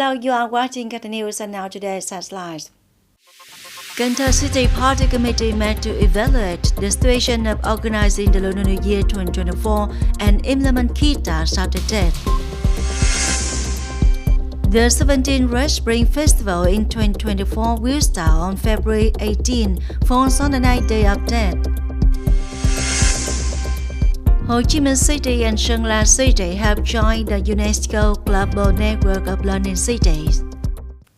Hello, you are watching Cần Thơ News and now today's headlines. Cần Thơ City Party Committee met to evaluate the situation of organizing the Lunar New Year 2024 and implement key tasks after that. The 17th Red Spring Festival in 2024 will start on February 18, falls on the 9th day of that. Ho Chi Minh City and Sơn La City have joined the UNESCO Global Network of Learning Cities.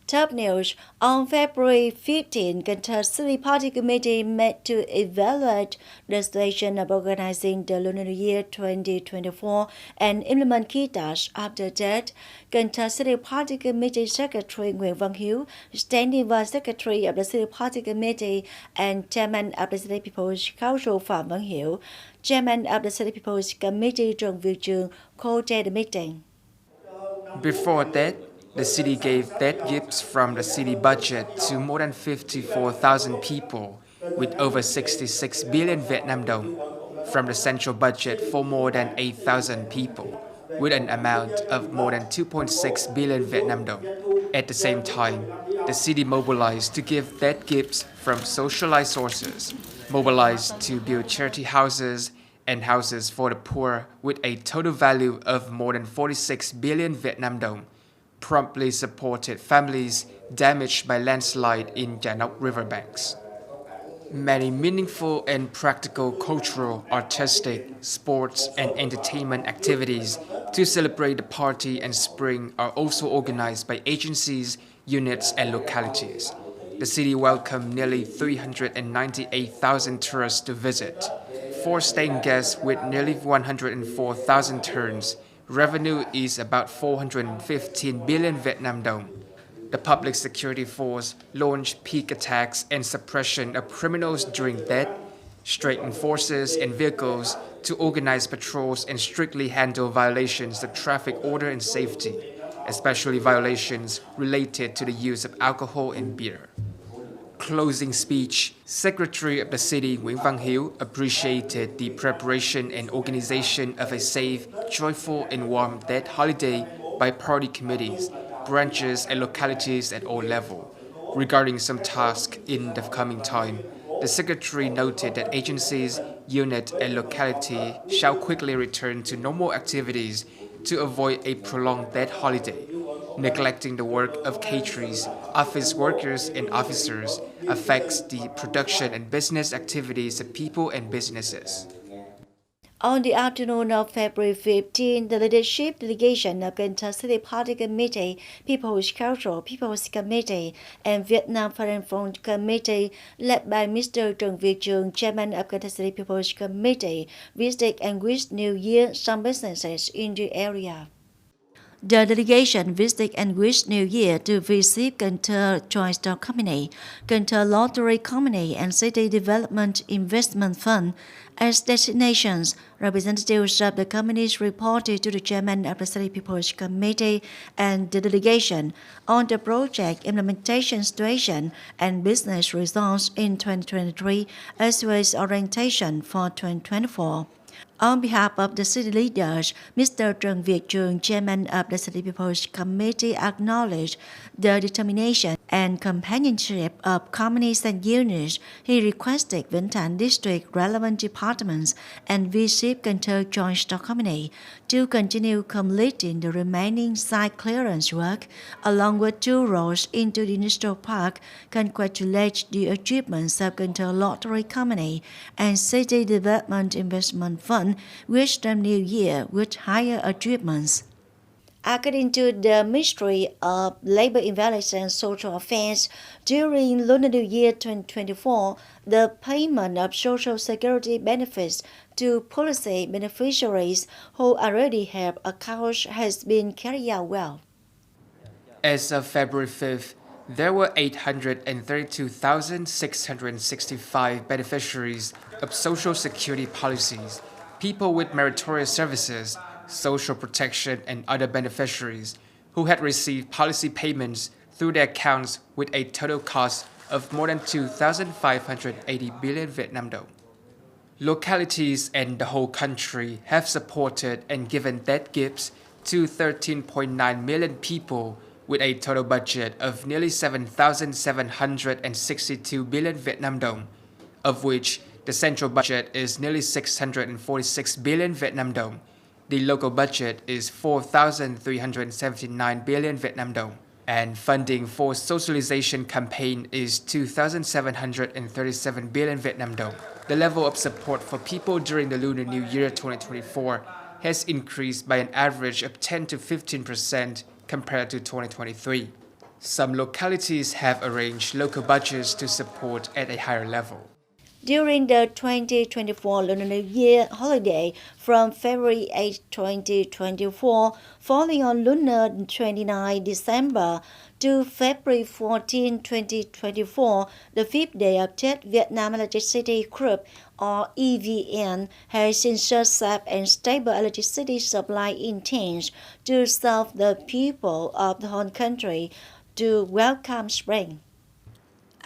Top news. On February 15, Cần Thơ City Party Committee met to evaluate the situation of organizing the Lunar New Year 2024 and implement key tasks after that. Cần Thơ City Party Committee Secretary Nguyễn Văn Hiếu, Standing Vice Secretary of the City Party Committee and Chairman of the City People's Council Phạm Văn Hiểu, Chairman of the City People's Committee Chương co-chaired the meeting. Before that, the city gave dead gifts from the city budget to more than 54,000 people, with over 66 billion Vietnam dong, from the central budget for more than 8,000 people, with an amount of more than 2.6 billion Vietnam dong. At the same time, the city mobilized to give dead gifts from socialized sources, mobilized to build charity houses and houses for the poor with a total value of more than 46 billion Vietnam dong, promptly supported families damaged by landslide in Gia riverbanks. Many meaningful and practical cultural, artistic, sports and entertainment activities to celebrate the party and spring are also organized by agencies, units and localities. The city welcomed nearly 398,000 tourists to visit, 4 staying guests with nearly 104,000 turns. Revenue is about 415 billion Vietnam dong. The public security force launched peak attacks and suppression of criminals during that, strengthened forces and vehicles to organize patrols and strictly handle violations of traffic order and safety, especially violations related to the use of alcohol and beer. Closing speech, Secretary of the City Nguyễn Văn Hiếu appreciated the preparation and organization of a safe, joyful and warm that holiday by party committees, branches and localities at all levels. Regarding some tasks in the coming time, the Secretary noted that agencies, unit and locality shall quickly return to normal activities to avoid a prolonged that holiday. Neglecting the work of caterers, office workers and officers affects the production and business activities of people and businesses. On the afternoon of February 15, the leadership delegation of Cần Thơ City Party Committee, People's Council, People's Committee, and Vietnam Foreign Fund Committee, led by Mr. Chương, Chairman of Cần Thơ City People's Committee, visited and wished New Year some businesses in the area. The delegation visited and wished New Year to visit Cần Thơ Joint Stock Company, Cần Thơ Lottery Company, and City Development Investment Fund as destinations. Representatives of the companies reported to the chairman of the City People's Committee and the delegation on the project implementation situation and business results in 2023, as well as orientation for 2024. On behalf of the city leaders, Mr. Chương, Chairman of the City People's Committee, acknowledged the determination and companionship of companies and units. He requested Vĩnh Thạnh District relevant departments and visit Cần Thơ Joint Stock Company to continue completing the remaining site clearance work, along with 2 roads into the Industrial Park, congratulate the achievements of Cần Thơ Lottery Company and City Development Investment Fund, wish them New Year with higher achievements. According to the Ministry of Labor, Investment and Social Affairs, during Lunar New Year 2024, the payment of Social Security benefits to policy beneficiaries who already have accounts has been carried out well. As of February 5th, there were 832,665 beneficiaries of Social Security policies, people with meritorious services, social protection and other beneficiaries who had received policy payments through their accounts with a total cost of more than 2,580 billion Vietnam dong. Localities and the whole country have supported and given debt gifts to 13.9 million people with a total budget of nearly 7,762 billion Vietnam dong, of which the central budget is nearly 646 billion Vietnam dong. The local budget is 4,379 billion Vietnam dong, and funding for socialization campaign is 2,737 billion Vietnam dong. The level of support for people during the Lunar New Year 2024 has increased by an average of 10 to 15% compared to 2023. Some localities have arranged local budgets to support at a higher level. During the 2024 Lunar New Year holiday from February 8, 2024, falling on Lunar 29 December to February 14, 2024, the fifth day of Tết, Vietnam Electricity Group, or EVN, has ensured safe and stable electricity supply intends to serve the people of the whole country to welcome spring.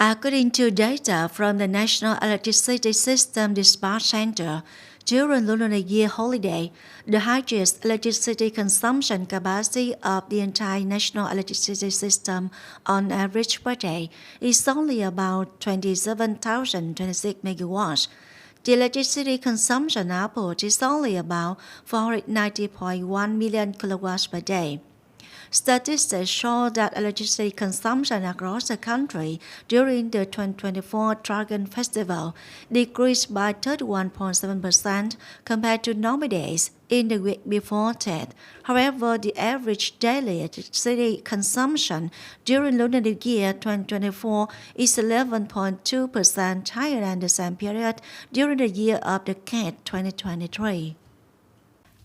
According to data from the National Electricity System Dispatch Center, during Lunar New Year holiday, the highest electricity consumption capacity of the entire national electricity system on average per day is only about 27,026 megawatts. The electricity consumption output is only about 490.1 million kilowatts per day. Statistics show that electricity consumption across the country during the 2024 Dragon Festival decreased by 31.7% compared to normal days in the week before that. However, the average daily electricity consumption during Lunar New Year 2024 is 11.2% higher than the same period during the year of the cat 2023.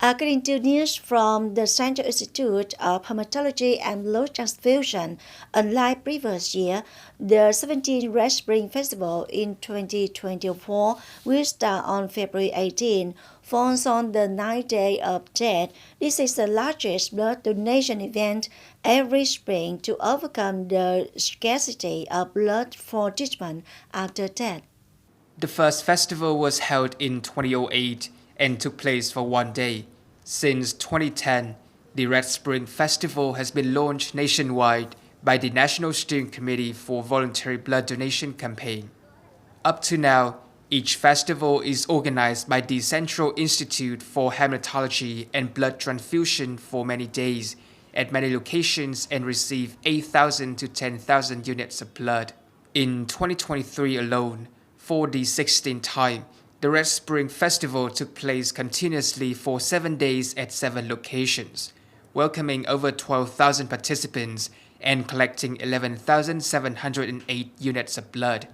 According to news from the Central Institute of Hermetology and Blood Transfusion, unlike previous year, the 17th Red Spring Festival in 2024 will start on February 18, falls on the 9th day of Tet. This is the largest blood donation event every spring to overcome the scarcity of blood for treatment after death. The first festival was held in 2008 and took place for one day. Since 2010, the Red Spring Festival has been launched nationwide by the National Steering Committee for Voluntary Blood Donation Campaign. Up to now, each festival is organized by the Central Institute for Hematology and Blood Transfusion for many days at many locations and receive 8,000 to 10,000 units of blood. In 2023 alone, for the 16th time, the Red Spring Festival took place continuously for 7 days at 7 locations, welcoming over 12,000 participants and collecting 11,708 units of blood.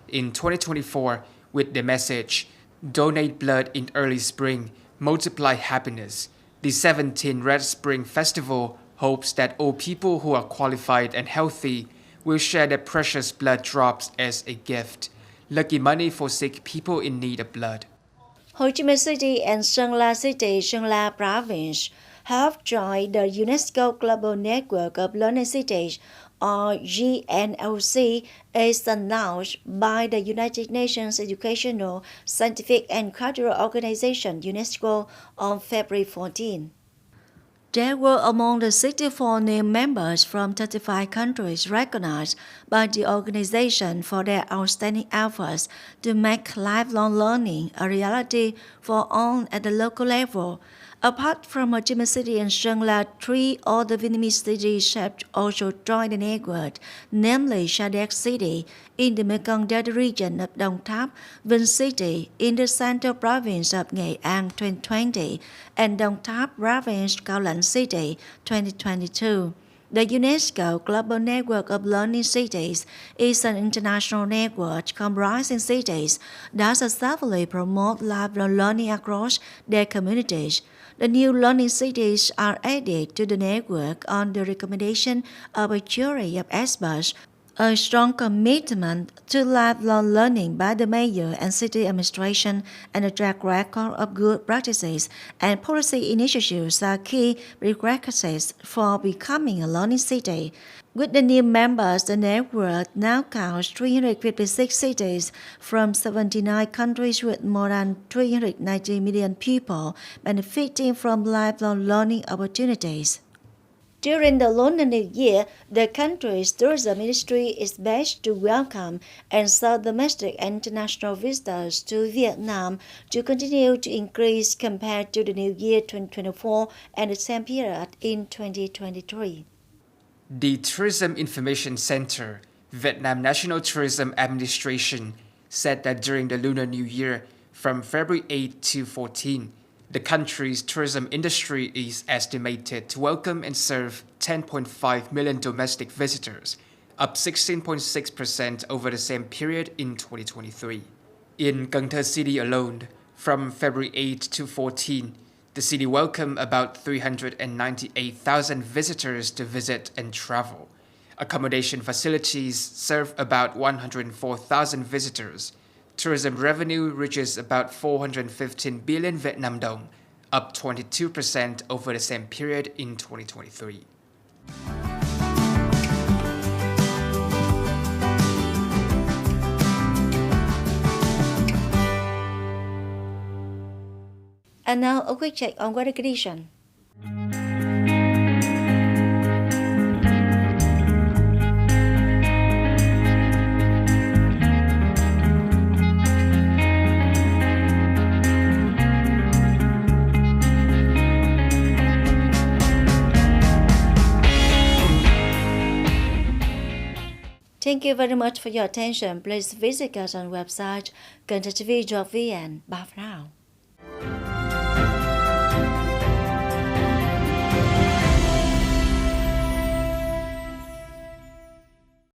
In 2024, with the message, "Donate blood in early spring, multiply happiness," the 17th Red Spring Festival hopes that all people who are qualified and healthy will share their precious blood drops as a gift. Lucky money for sick people in need of blood. Ho Chi Minh City and Sơn City, Sơn Province have joined the UNESCO Global Network of Learning Cities, or GNLC, as announced by the United Nations Educational, Scientific and Cultural Organization UNESCO on February 14. They were among the 64 new members from 35 countries recognized by the organization for their outstanding efforts to make lifelong learning a reality for all at the local level. Apart from Ho Chi Minh City and Sơn La, 3 other Vietnamese cities have also joined the network, namely Sa Đéc City in the Mekong Delta region of Đồng Tháp, Vinh City in the Central Province of Nghệ An 2020, and Đồng Tháp Province, Cao Lãnh City 2022. The UNESCO Global Network of Learning Cities is an international network comprising cities that successfully promote lifelong learning across their communities. The new learning cities are added to the network on the recommendation of a jury of experts. A strong commitment to lifelong learning by the mayor and city administration and a track record of good practices and policy initiatives are key prerequisites for becoming a learning city. With the new members, the network now counts 356 cities from 79 countries with more than 390 million people benefiting from lifelong learning opportunities. During the Lunar New Year, the country's tourism ministry is best to welcome and serve domestic and international visitors to Vietnam to continue to increase compared to the New Year 2024 and the same period in 2023. The Tourism Information Center, Vietnam National Tourism Administration, said that during the Lunar New Year, from February 8 to 14, the country's tourism industry is estimated to welcome and serve 10.5 million domestic visitors, up 16.6% over the same period in 2023. In Cần Thơ City alone, from February 8 to 14, the city welcomed about 398,000 visitors to visit and travel. Accommodation facilities serve about 104,000 visitors. Tourism revenue reaches about 415 billion Vietnam dong, up 22% over the same period in 2023. And now a quick check on weather condition. Thank you very much for your attention. Please visit us on website kênh TV.vn. Bye for now.